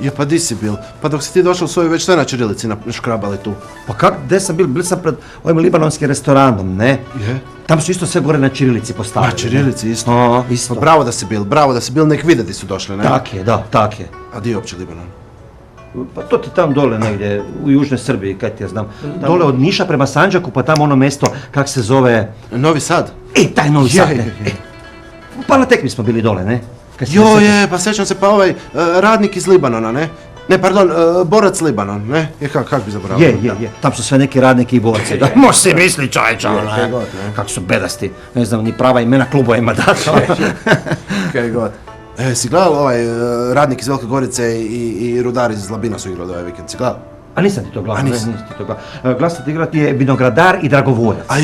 Je, pa di si bil? Pa dok si ti došao u svoju već sve na čirilici škrabali tu. Pa kak, gdje sam bil sam pred ovim libanonskim restoranom, ne? Je? Tamo su isto sve gore na čirilici postavili. Na čirilici isto? Isto. Pa bravo da si bil, nek vide di su došli, ne? Tak je, da, tak je. A di je uopće Libanon? Pa to ti tam dole negdje, u južnoj Srbiji, kaj ti ja znam. Dole od Niša prema Sandžaku, pa tamo ono mjesto, kak se zove... Novi Sad? Taj Novi Sad, ne? Pa na tekmi smo bili dole, ne? Pa sjećam se, pa radnik iz Libanona, ne? Ne, pardon, borac Libanon, ne? Kak bi zaboravio? Je. Tam su sve neki radniki i borci. Da, može se misli čovječa, kako su bedasti. Ne znam ni prava imena klubovima dati. Kaj god. Si gledal radnik iz Velike Gorice i rudar iz Labina su igrali ovaj vikend, si gledal? A nisam ti to gledao, nisam ti to gledao. Glas ti igrati je Vinogradar i Dragovoljac. A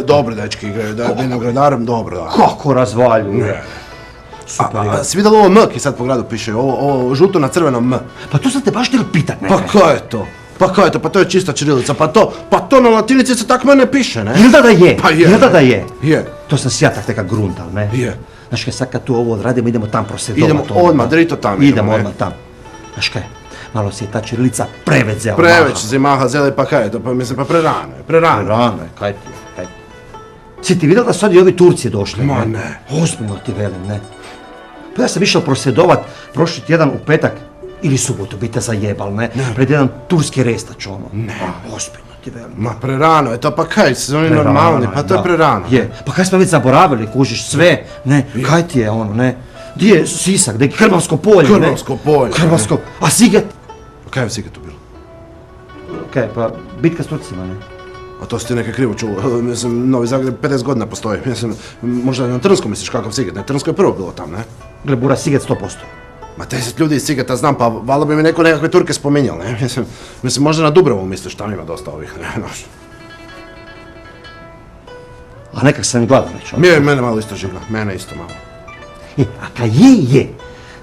dobro dečki igraju, Vinogradarom dobro, da. Kako razvaljuju. Super. A si vidjeli ovo M ki sad po gradu piše, ovo žuto na crvenom M? Pa to sam te baš htjeli pitat, ne? Pa kaj je to? Pa to je čista čirilica, pa to na latinici se tak mene piše, ne? Jel da je? Pa je. Jel da je? Je. To sam si ja tak teka gruntal, ne? Je. Znaš kaj, sad kad tu ovo odradimo, idemo tam prosjedovat. Idemo odmah, drito tam. Idemo odmah tam. Znaš kaj, malo si je ta čirilica preveđela. Preveć si maha zeli, pa kaj je to, pa mislim, pa prerano je. Prerano je, kaj ti je. Si ti vidio da su sad i ovi Turci došli? Ma ne. Ozbiljno ti velim, ne? Pa ja sam išao prosvjedovat prošli tjedan u petak ili subotu, bi te zajebal, ne? Pred jedan turski restač, ono. Ne. Ozbiljno ti velim. Ma prerano je to, pa kaj, su oni normalni, pa to je prerano. Je, pa kaj smo već zaboravili, kužiš, sve, ne? Kaj ti je ono, ne? Di je Sisak, da je Krvansko polje, ne? Krvansko polje. Krvansko, a Siget? Kaj je u Sigetu bilo? Kaj, pa bitka s Turcima, ne? A to si ti neke krivo čuo, mislim, Novi Zagreb 50 godina postoji, mislim, možda na Trnskom misliš kakav Siget, ne, Trnsko je prvo bilo tam, ne? Gle, Bura, Siget 100%. Ma 10 ljudi iz Sigeta znam, pa valjda bi mi neko nekakve Turke spominjal, ne, mislim, možda na Dubrovu misliš, tam ima dosta ovih, ne, noš. A nekak sam i gladan već, Mene malo isto žigla, mene isto malo. A kaj je,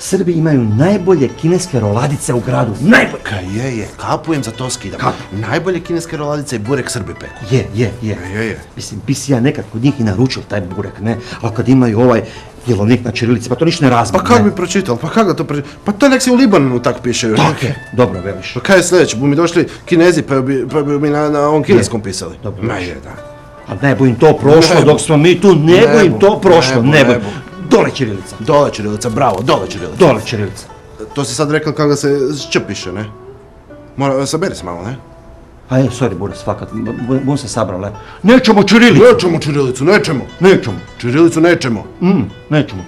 Srbi imaju najbolje kineske roladice u gradu, najbolje. Kaj je, kapujem za to skidam. Najbolje kineske roladice i burek Srbi peku. Je. Mislim, bi si ja nekad kod njih i naručil taj burek, ne? Ali kad imaju ovaj jelovnik na čirilici, pa to ništa ne razmijem. Pa kak bi pročital, pa kak da to pročital? Pa to nek si u Libanonu tak piše. Tak je, dobro veliš. Pa kaj je sljedeće, bu mi došli Kinezi pa bi mi na ovom kineskom pisali. Dobro Ma veliš. je, da. A ne bu im to prošlo dok smo mi tu, ne bu im to prošlo, ne bu. Dole čirilica. Dole čirilica, bravo, dole čirilica. Dole čirilica. To si sad rekao kako da se Č piše, ne? Saberi se malo, ne? Sorry, Buras, fakat, bum se sabral, ne? Nećemo čirilicu! Nećemo čirilicu, nećemo! Nećemo! Čirilicu nećemo! Nećemo.